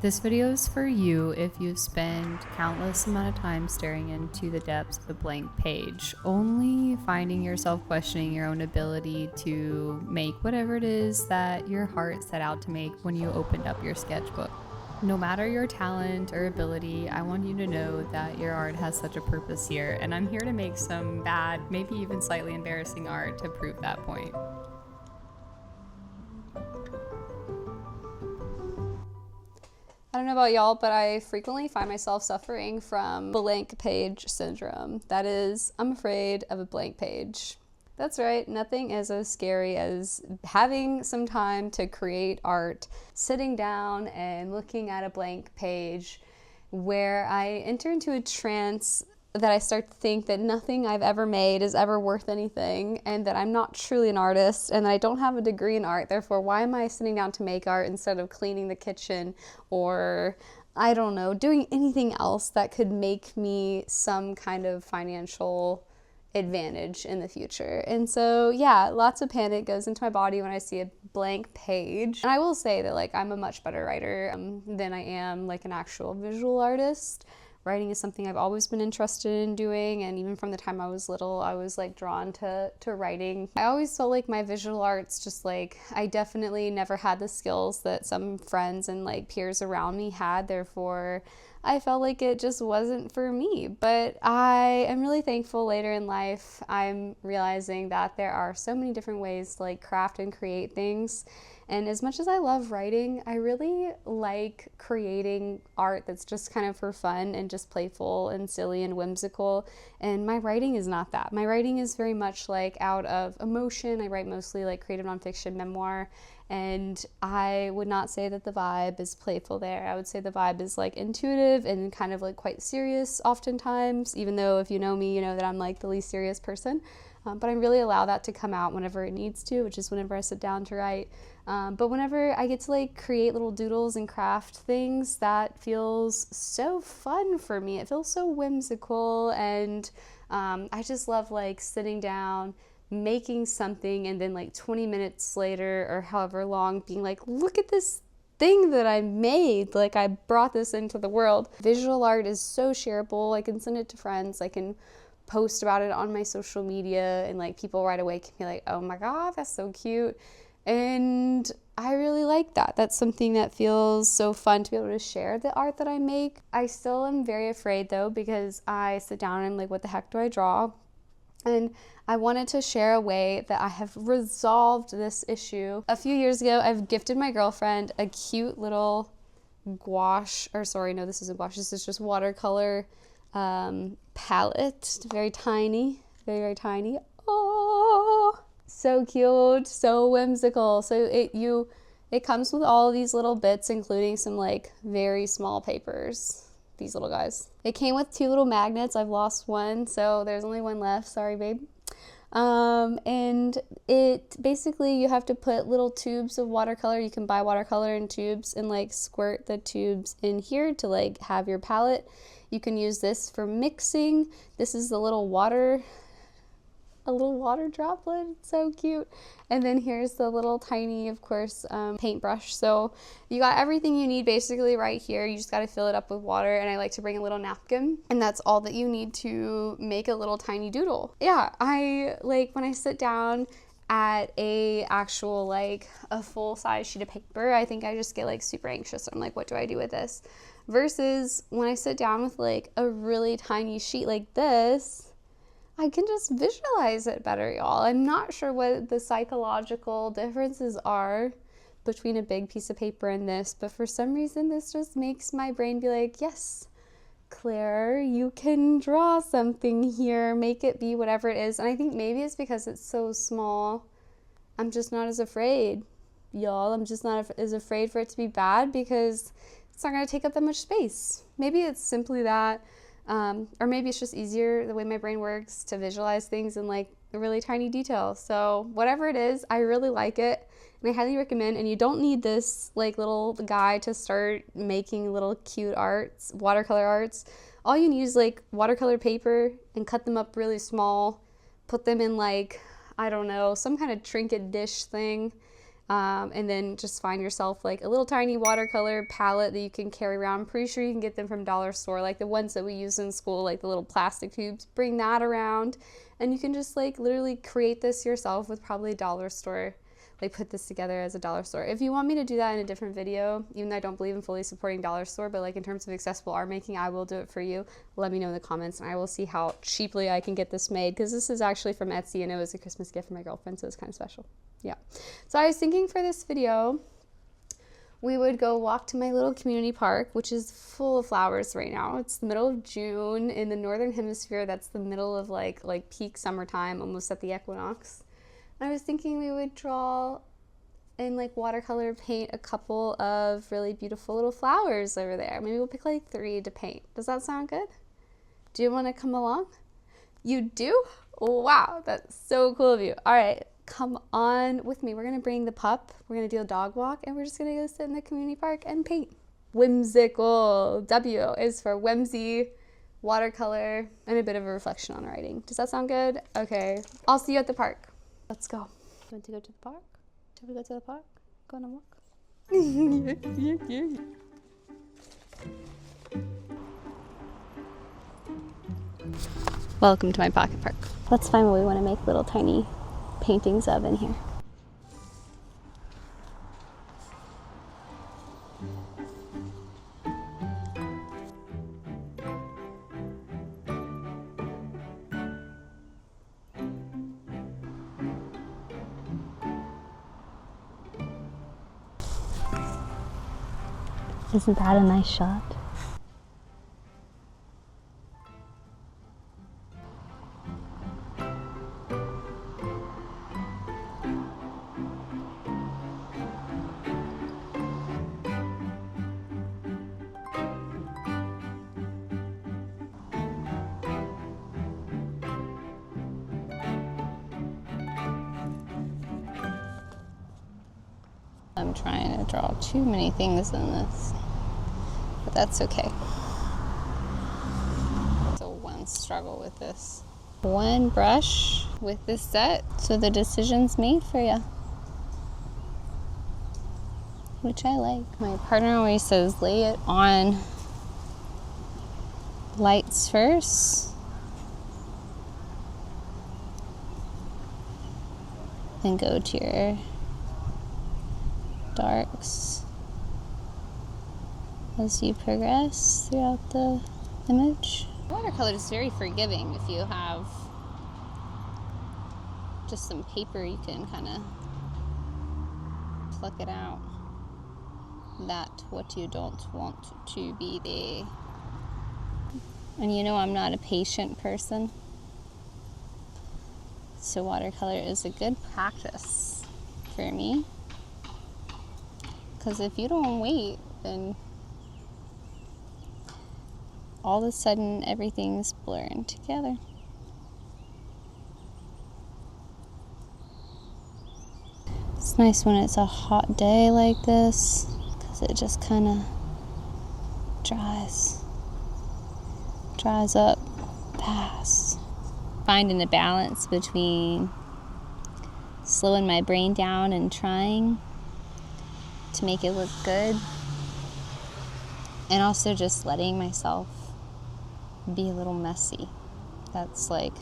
This video is for you if you've spent countless amount of time staring into the depths of a blank page, only finding yourself questioning your own ability to make whatever it is that your heart set out to make when you opened up your sketchbook. No matter your talent or ability, I want you to know that your art has such a purpose here, and I'm here to make some bad, maybe even slightly embarrassing art to prove that point. I don't know about y'all, but I frequently find myself suffering from blank page syndrome. That is, I'm afraid of a blank page. That's right, nothing is as scary as having some time to create art, sitting down and looking at a blank page where I enter into a trance that I start to think that nothing I've ever made is ever worth anything, and that I'm not truly an artist, and that I don't have a degree in art. Therefore, why am I sitting down to make art instead of cleaning the kitchen or, I don't know, doing anything else that could make me some kind of financial advantage in the future? And so, yeah, lots of panic goes into my body when I see a blank page. And I will say that, I'm a much better writer than I am, an actual visual artist. Writing is something I've always been interested in doing, and even from the time I was little, I was drawn to writing. I always felt like my visual arts I definitely never had the skills that some friends and peers around me had, therefore I felt like it just wasn't for me. But I am really thankful later in life I'm realizing that there are so many different ways to craft and create things. And as much as I love writing, I really like creating art that's just kind of for fun and just playful and silly and whimsical. And my writing is not that. My writing is very much out of emotion. I write mostly creative nonfiction memoir. And I would not say that the vibe is playful there. I would say the vibe is intuitive and kind of quite serious oftentimes, even though if you know me, you know that I'm the least serious person. But I really allow that to come out whenever it needs to, which is whenever I sit down to write. But whenever I get to create little doodles and craft things, that feels so fun for me. It feels so whimsical, and I just love sitting down, making something, and then 20 minutes later or however long being look at this thing that I made, I brought this into the world. Visual art is so shareable. I can send it to friends, I can post about it on my social media, and people right away can be oh my god, that's so cute. And I really like that. That's something that feels so fun to be able to share the art that I make. I still am very afraid though, because I sit down and I'm what the heck do I draw? And I wanted to share a way that I have resolved this issue. A few years ago, I've gifted my girlfriend a cute little gouache, or sorry, no, this isn't gouache, this is just watercolor palette. Very tiny, very, very tiny. Oh, so cute, so whimsical. So it comes with all of these little bits, including some very small papers. These little guys. It came with 2 little magnets. I've lost one, so there's only one left. Sorry, babe. And it basically, you have to put little tubes of watercolor. You can buy watercolor in tubes and squirt the tubes in here to have your palette. You can use this for mixing. This is the little water, a little water droplet. It's so cute. And then here's the little tiny, of course, paintbrush. So you got everything you need basically right here. You just got to fill it up with water, and I like to bring a little napkin, and that's all that you need to make a little tiny doodle. Yeah, I when I sit down at a actual a full-size sheet of paper, I think I just get super anxious. I'm what do I do with this? Versus when I sit down with a really tiny sheet like this, I can just visualize it better, y'all. I'm not sure what the psychological differences are between a big piece of paper and this, but for some reason this just makes my brain be yes, Claire, you can draw something here, make it be whatever it is. And I think maybe it's because it's so small, I'm just not as afraid, y'all. I'm just not as afraid for it to be bad, because it's not going to take up that much space. Maybe it's simply that. Or maybe it's just easier the way my brain works to visualize things in a really tiny detail. So whatever it is, I really like it, and I highly recommend. And you don't need this little guy to start making little cute arts, watercolor arts. All you need is watercolor paper, and cut them up really small, put them in I don't know, some kind of trinket dish thing, And then just find yourself like a little tiny watercolor palette that you can carry around. I'm pretty sure you can get them from dollar store, like the ones that we use in school, like the little plastic tubes. Bring that around, and you can just like literally create this yourself with probably a dollar store. Like put this together as a dollar store. If you want me to do that in a different video, even though I don't believe in fully supporting dollar store, but like in terms of accessible art making, I will do it for you. Let me know in the comments and I will see how cheaply I can get this made, because this is actually from Etsy and it was a Christmas gift for my girlfriend, so it's kind of special. Yeah. So I was thinking for this video, we would go walk to my little community park, which is full of flowers right now. It's the middle of June in the northern hemisphere. That's the middle of like peak summertime, almost at the equinox. I was thinking we would draw and like watercolor paint a couple of really beautiful little flowers over there. Maybe we'll pick like 3 to paint. Does that sound good? Do you want to come along? You do? Wow, that's so cool of you. All right, come on with me. We're gonna bring the pup, we're gonna do a dog walk, and we're just gonna go sit in the community park and paint. Whimsical. W is for whimsy, watercolor, and a bit of a reflection on writing. Does that sound good? Okay, I'll see you at the park. Let's go. You want to go to the park? Shall we go to the park? Go on a walk? Welcome to my pocket park. Let's find what we want to make little tiny paintings of in here. Isn't that a nice shot? I'm trying to draw too many things in this, but that's okay. So one struggle with this. One brush with this set, so the decision's made for you, which I like. My partner always says lay it on lights first, then go to your darks as you progress throughout the image. Watercolor is very forgiving. If you have just some paper, you can kind of pluck it out. That what you don't want to be there. And you know I'm not a patient person, so watercolor is a good practice for me. Because if you don't wait, then all of a sudden everything's blurring together. It's nice when it's a hot day like this, because it just kind of dries up fast. Finding a balance between slowing my brain down and trying to make it look good, and also just letting myself be a little messy. That's like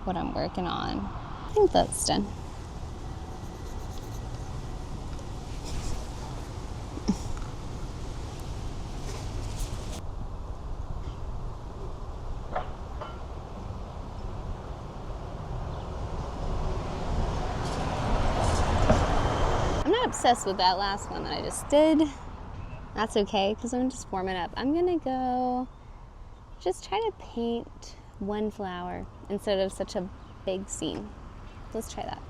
what I'm working on. I think that's done. Obsessed with that last one that I just did. That's okay, because I'm just warming up. I'm gonna go just try to paint one flower instead of such a big scene. Let's try that.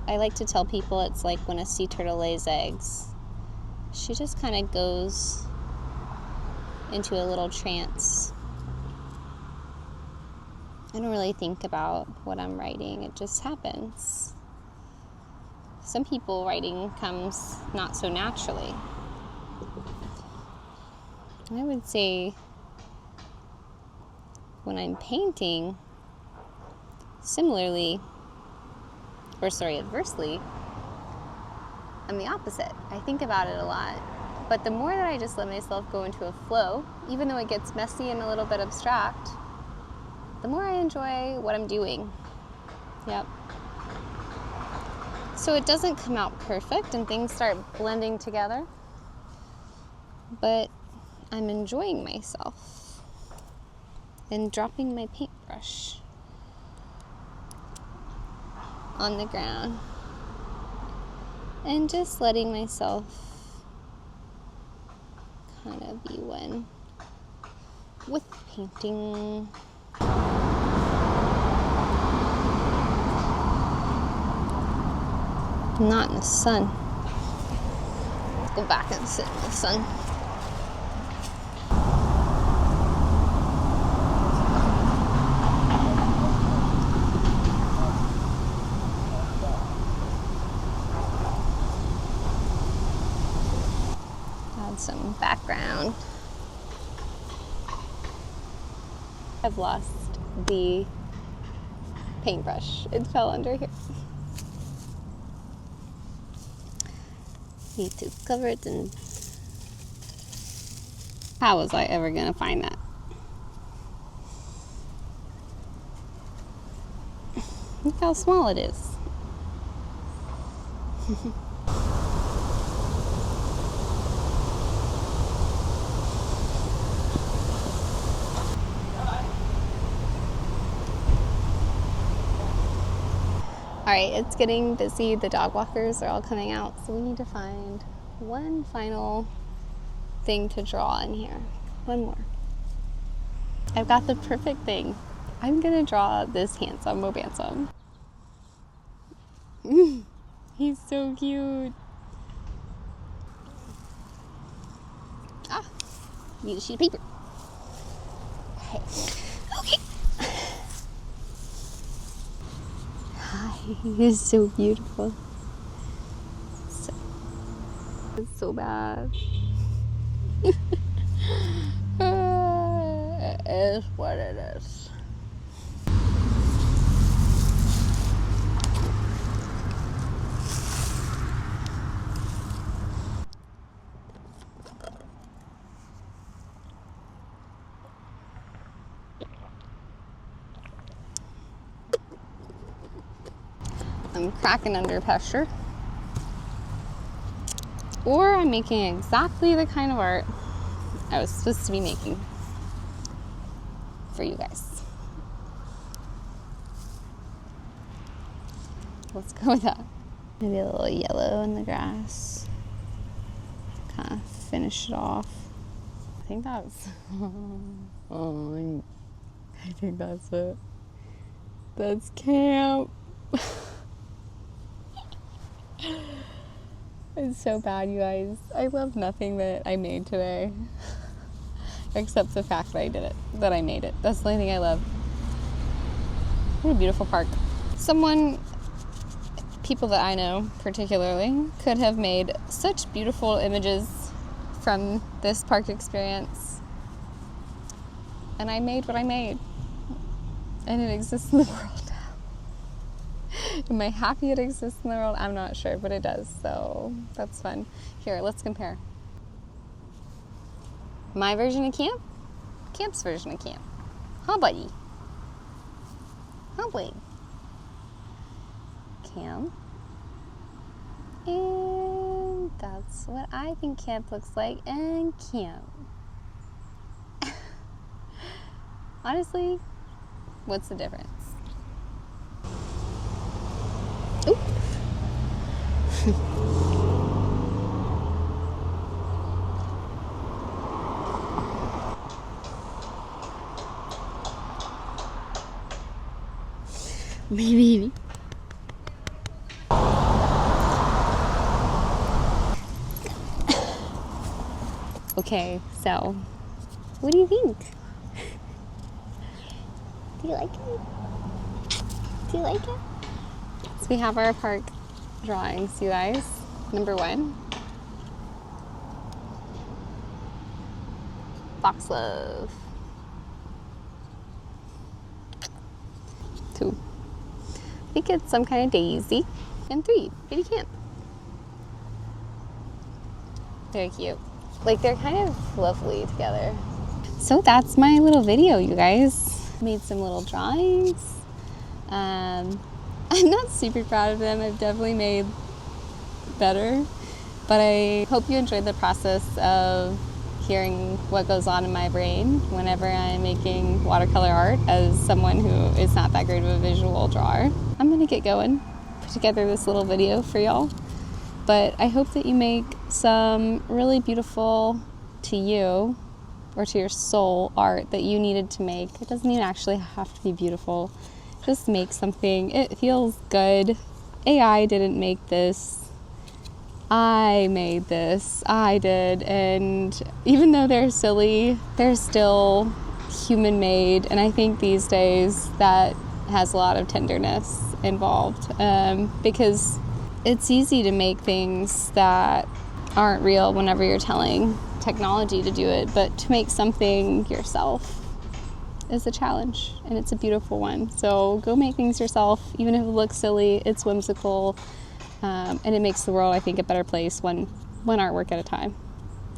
I like to tell people it's like when a sea turtle lays eggs. She just kind of goes into a little trance. I don't really think about what I'm writing. It just happens. some people writing comes not so naturally. I would say when I'm painting, similarly, or sorry, adversely, I'm the opposite. I think about it a lot. But the more that I just let myself go into a flow, even though it gets messy and a little bit abstract, the more I enjoy what I'm doing. Yep. So it doesn't come out perfect and things start blending together, but I'm enjoying myself and dropping my paintbrush on the ground and just letting myself kind of be one with painting. Not in the sun. Let's go back and sit in the sun. Add some background. I've lost the paintbrush. It fell under here. Need to cover it and... How was I ever gonna find that? Look how small it is. Alright, it's getting busy. The dog walkers are all coming out, so we need to find one final thing to draw in here. One more. I've got the perfect thing. I'm gonna draw this handsome Mobantsome. He's so cute. Ah, need a sheet of paper. Okay. He's so beautiful. It's so bad. It is what it is. I'm cracking under pressure, or I'm making exactly the kind of art I was supposed to be making for you guys. Let's go with that. Maybe a little yellow in the grass. Kind of finish it off. I think that's... oh, I think that's it. That's camp. It's so bad, you guys. I love nothing that I made today. Except the fact that I did it. That I made it. That's the only thing I love. What a beautiful park. People that I know particularly, could have made such beautiful images from this park experience. And I made what I made. And it exists in the world. Am I happy it exists in the world? I'm not sure, but it does, so that's fun. Here, let's compare. My version of camp, camp's version of camp. Huh, buddy? Huh, buddy? Camp. And that's what I think camp looks like, and camp. Honestly, what's the difference? Ooh. Maybe. Okay, so what do you think? Do you like it? Do you like it? So we have our park drawings, you guys. Number 1. Fox love. 2. I think it's some kind of daisy. And 3, baby camp. Very cute. Like, they're kind of lovely together. So that's my little video, you guys. Made some little drawings. I'm not super proud of them. I've definitely made better. But I hope you enjoyed the process of hearing what goes on in my brain whenever I'm making watercolor art as someone who is not that great of a visual drawer. I'm gonna get going, put together this little video for y'all. But I hope that you make some really beautiful to you or to your soul art that you needed to make. It doesn't even actually have to be beautiful. Just make something. It feels good. AI didn't make this. I made this. I did. And even though they're silly, they're still human made. And I think these days that has a lot of tenderness involved, because it's easy to make things that aren't real whenever you're telling technology to do it, but to make something yourself is a challenge, and it's a beautiful one. So go make things yourself, even if it looks silly. It's whimsical, and it makes the world, I think, a better place one artwork at a time.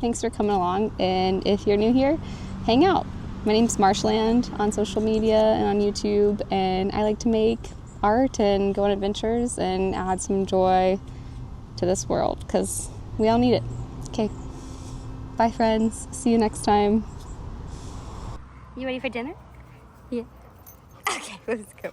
Thanks for coming along, and if you're new here, hang out. My name's Marshland on social media and on YouTube, and I like to make art and go on adventures and add some joy to this world because we all need it. Okay, bye friends. See you next time. You ready for dinner? Yeah. Okay, let's go.